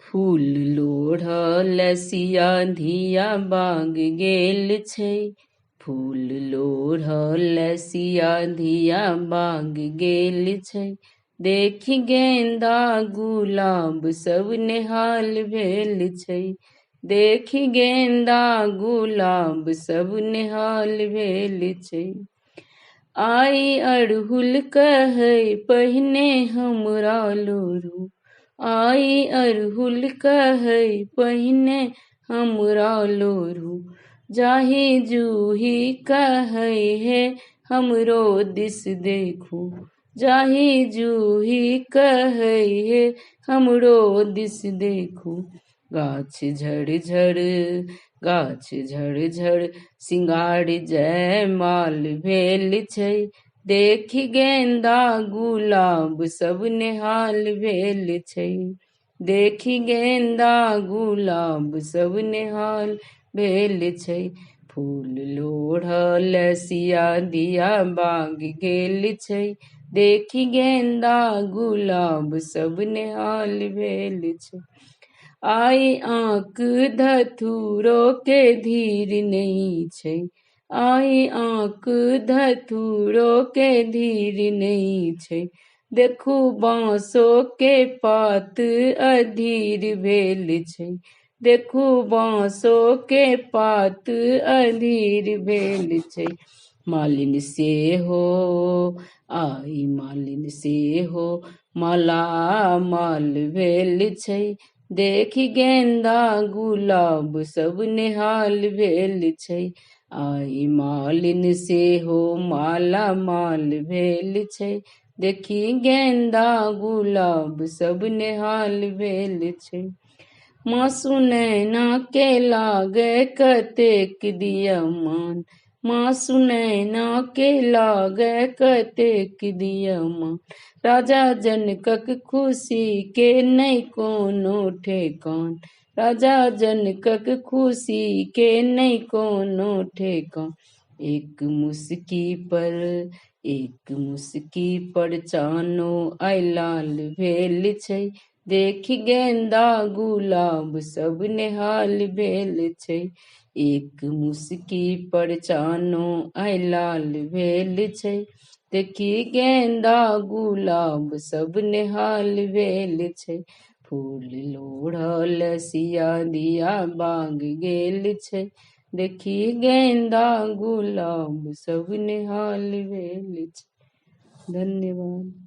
फूल लोढ़ल सिया धिया बाग गेल छै। फूल लोढ़ल सिया धिया बाग गेल छै। देखि गेंदा गुलाब सब नेहाल भेल छै। देखि गेंदा गुलाब सब नेहाल भेल छै। आई अड़हुल कहै पहिने हमरा लोढ़ू। आई अड़हुल कहै पहिने हमरा लोढ़ू। जाहि जूही कहै हे हमरो दिस देखू। जाहि जूही कहै हे हमरो दिस देखू। गाछ झड़ झड़ सिंगार जयमाल भेल छै। देखि गेंदा गुलाब सब नेहाल भेल छै। देखि गेंदा गुलाब सब नेहाल भेल छै। फूल लोढ़ल सिया धिया बाग गेल छै। देखि गेंदा गुलाब सब नेहाल भेल छै। आई आँख धथुरो के धीर नहीं छै। आई आँख धथुरो के धीर नहीं छै। देखू बाँसो के पात अधीर भेल छै। देखू बाँसो के पात अधीर भेल छै। मालिन सेहो आई मालिन सेहो मालामाल भेल छै। देखि गेंदा गुलाब सब नेहाल भेल छै। आई मालिन सेहो मालामाल भेल छै। देखि गेंदा गुलाब सब नेहाल भेल छै। मासु नैना के लागे कतेक दियमान। मासु नैना के लागे कतेक दियमान। राजा जनकक खुशी के नहीं कोनो ठेकान। राजा जनकक खुशी के नहीं कोनो ठेकान। एक मुस्की पर चानो आई लाल भेल छै। देखि गेंदा गुलाब सब नेहाल भेल छै। एक मुस्की पर चानो आई लाल भेल छै। देखि गेंदा गुलाब सब नेहाल भेल छै। फूल लोढ़ल सिया धिया बाग गेल छै। देखि गेंदा गुलाब सब नेहाल भेल छै। धन्यवाद।